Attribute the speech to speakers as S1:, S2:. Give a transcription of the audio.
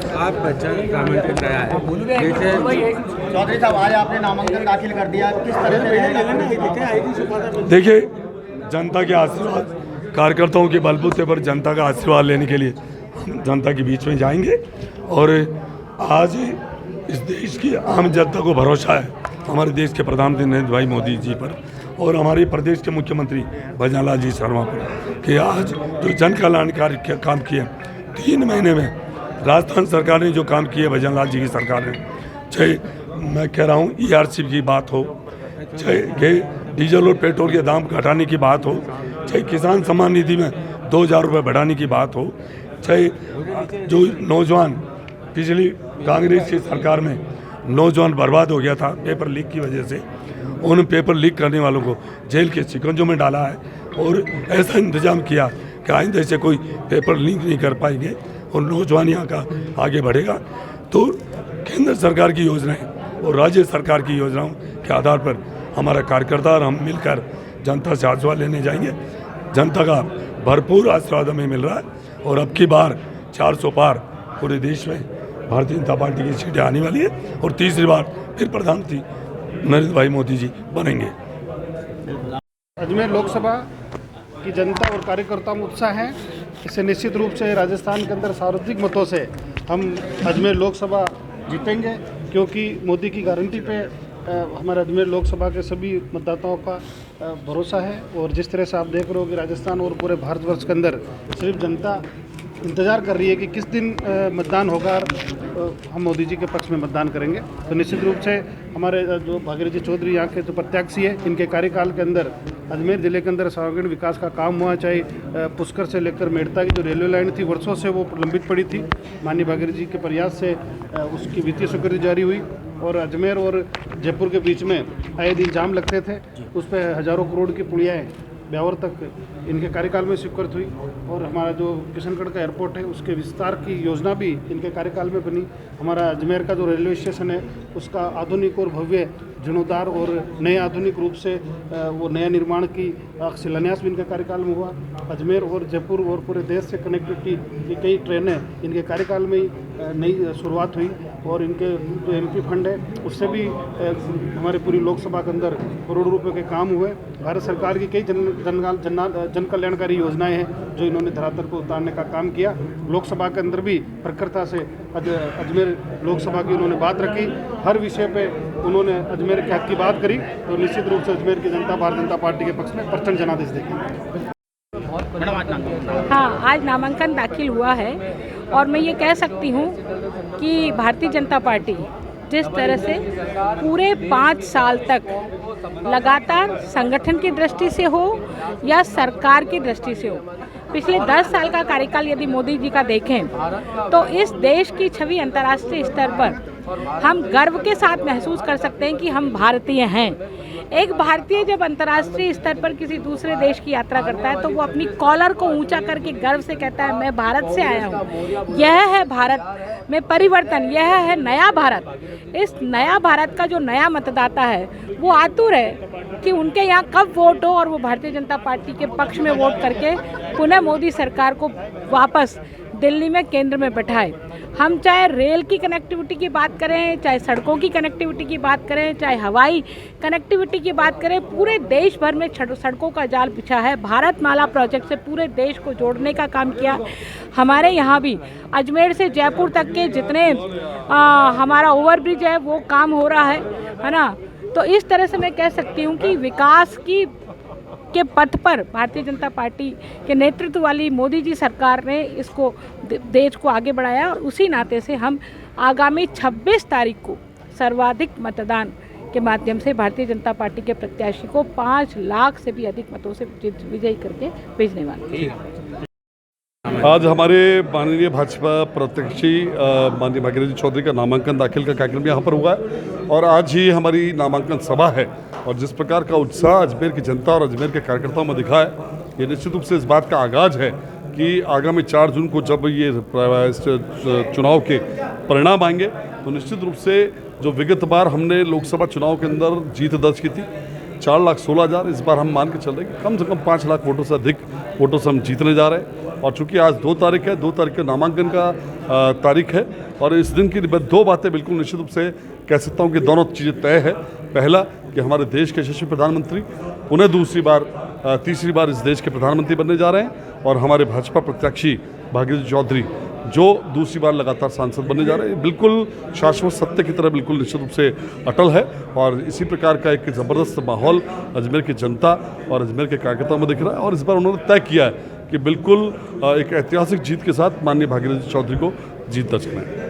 S1: आप बच्चा नामांकन आया है, जैसे
S2: चौधरी साहब आज आपने नामांकन दाखिल कर दिया, किस तरह से रहेगा?
S3: देखिए, जनता के आशीर्वाद, कार्यकर्ताओं के बलबूते पर जनता का आशीर्वाद लेने के लिए हम जनता के बीच में जाएंगे। और आज इस देश की आम जनता को भरोसा है हमारे देश के प्रधानमंत्री नरेंद्र भाई मोदी जी पर और हमारे प्रदेश के मुख्यमंत्री भजन लाल जी शर्मा पर कि आज जो जन कल्याणकारी काम किए 3 महीने में राजस्थान सरकार ने जो काम किए भजन लाल जी की सरकार ने, चाहे मैं कह रहा हूँ ERC की बात हो, चाहे डीजल और पेट्रोल के दाम घटाने की बात हो, चाहे किसान सम्मान निधि में 2000 रुपये बढ़ाने की बात हो, चाहे जो नौजवान पिछली कांग्रेस की सरकार में नौजवान बर्बाद हो गया था पेपर लीक की वजह से, उन पेपर लीक करने वालों को जेल के शिकंजों में डाला है और ऐसा इंतजाम किया कि आइंदा से कोई पेपर लीक नहीं कर पाएंगे और नौजवान यहाँ का आगे बढ़ेगा। तो केंद्र सरकार की योजनाएं और राज्य सरकार की योजनाओं के आधार पर हमारा कार्यकर्ता और हम मिलकर जनता से आशीर्वाद लेने जाएंगे। जनता का भरपूर आशीर्वाद हमें मिल रहा है और अब की बार 400 पार पूरे देश में भारतीय जनता पार्टी की सीटें आने वाली है और तीसरी बार फिर प्रधानमंत्री नरेंद्र भाई मोदी जी बनेंगे।
S4: अजमेर लोकसभा की जनता और कार्यकर्ताओं में उत्साह है। इससे निश्चित रूप से राजस्थान के अंदर सार्वत्रिक मतों से हम अजमेर लोकसभा जीतेंगे, क्योंकि मोदी की गारंटी पे हमारे अजमेर लोकसभा के सभी मतदाताओं का भरोसा है। और जिस तरह से आप देख रहे हो कि राजस्थान और पूरे भारतवर्ष के अंदर सिर्फ जनता इंतज़ार कर रही है कि किस दिन मतदान होगा और हम मोदी जी के पक्ष में मतदान करेंगे। तो निश्चित रूप से हमारे जो भागीरथ जी चौधरी यहाँ के जो प्रत्याशी है, इनके कार्यकाल के अंदर अजमेर ज़िले के अंदर सर्वांगीण विकास का काम हुआ। चाहे पुष्कर से लेकर मेड़ता की जो रेलवे लाइन थी वर्षों से वो लंबित पड़ी थी, माननीय भागीरथ जी के प्रयास से उसकी वित्तीय स्वीकृति जारी हुई और अजमेर और जयपुर के बीच में आए दिन जाम लगते थे, उस पर हज़ारों करोड़ की पुलियाएँ ब्यावर तक इनके कार्यकाल में स्वीकृत हुई। और हमारा जो किशनगढ़ का एयरपोर्ट है उसके विस्तार की योजना भी इनके कार्यकाल में बनी। हमारा अजमेर का जो रेलवे स्टेशन है उसका आधुनिक और भव्य जीर्णोद्धार और नए आधुनिक रूप से वो नया निर्माण की शिलान्यास भी इनके कार्यकाल में हुआ। अजमेर और जयपुर और पूरे देश से कनेक्टिविटी की कई ट्रेनें इनके कार्यकाल में नई शुरुआत हुई और इनके जो MP फंड है उससे भी हमारी पूरी लोकसभा के अंदर करोड़ों रुपए के काम हुए। भारत सरकार की कई जन कल्याणकारी योजनाएं हैं जो इन्होंने धरातल को उतारने का काम किया। लोकसभा के अंदर भी प्रखरता से अजमेर लोकसभा की उन्होंने बात रखी, हर विषय पे उन्होंने अजमेर के हक की बात करी। तो निश्चित रूप से अजमेर की जनता भारतीय जनता पार्टी के पक्ष में प्रचंड जनादेश देगी।
S5: हाँ, आज नामांकन दाखिल हुआ है और मैं ये कह सकती हूँ कि भारतीय जनता पार्टी जिस तरह से पूरे 5 साल तक लगातार संगठन की दृष्टि से हो या सरकार की दृष्टि से हो, पिछले 10 साल का कार्यकाल यदि मोदी जी का देखें तो इस देश की छवि अंतर्राष्ट्रीय स्तर पर हम गर्व के साथ महसूस कर सकते हैं कि हम भारतीय हैं। एक भारतीय जब अंतर्राष्ट्रीय स्तर पर किसी दूसरे देश की यात्रा करता है तो वो अपनी कॉलर को ऊंचा करके गर्व से कहता है मैं भारत से आया हूँ। यह है भारत में परिवर्तन, यह है नया भारत। इस नया भारत का जो नया मतदाता है वो आतुर है कि उनके यहाँ कब वोट हो और वो भारतीय जनता पार्टी के पक्ष में वोट करके पुनः मोदी सरकार को वापस दिल्ली में केंद्र में बैठाए। हम चाहे रेल की कनेक्टिविटी की बात करें, चाहे सड़कों की कनेक्टिविटी की बात करें, चाहे हवाई कनेक्टिविटी की बात करें, पूरे देश भर में सड़कों का जाल बिछा है। भारतमाला प्रोजेक्ट से पूरे देश को जोड़ने का काम किया। हमारे यहाँ भी अजमेर से जयपुर तक के जितने हमारा ओवरब्रिज है वो काम हो रहा है ना। तो इस तरह से मैं कह सकती हूँ कि विकास के पथ पर भारतीय जनता पार्टी के नेतृत्व वाली मोदी जी सरकार ने इसको देश को आगे बढ़ाया और उसी नाते से हम आगामी 26 तारीख को सर्वाधिक मतदान के माध्यम से भारतीय जनता पार्टी के प्रत्याशी को 5 लाख से भी अधिक मतों से विजयी करके भेजने वाले हैं।
S6: आज हमारे माननीय भाजपा प्रत्याशी माननीय भागीरथ चौधरी का नामांकन दाखिल का कार्यक्रम यहाँ पर हुआ है और आज ही हमारी नामांकन सभा है। और जिस प्रकार का उत्साह अजमेर की जनता और अजमेर के कार्यकर्ताओं में दिखा है, ये निश्चित रूप से इस बात का आगाज है कि आगामी 4 जून को जब ये चुनाव के परिणाम आएंगे तो निश्चित रूप से जो विगत बार हमने लोकसभा चुनाव के अंदर जीत दर्ज की थी 4,16,000, इस बार हम मान के चल रहे हैं कि कम से कम 5 लाख वोटों से अधिक वोटों से हम जीतने जा रहे हैं। और चूंकि आज 2 तारीख है, 2 तारीख का नामांकन का तारीख है, और इस दिन की 2 बातें बिल्कुल निश्चित रूप से कह सकता हूँ कि दोनों चीज़ें तय है। पहला कि हमारे देश के यशस्वी प्रधानमंत्री पुनः तीसरी बार इस देश के प्रधानमंत्री बनने जा रहे हैं, और हमारे भाजपा प्रत्याशी भागीरथी चौधरी जो दूसरी बार लगातार सांसद बनने जा रहे हैं, बिल्कुल शाश्वत सत्य की तरह बिल्कुल निश्चित रूप से अटल है। और इसी प्रकार का एक ज़बरदस्त माहौल अजमेर की जनता और अजमेर के कार्यकर्ताओं में दिख रहा है, और इस बार उन्होंने तय किया है कि बिल्कुल एक ऐतिहासिक जीत के साथ माननीय भागीरथी चौधरी को जीत दर्ज करना है।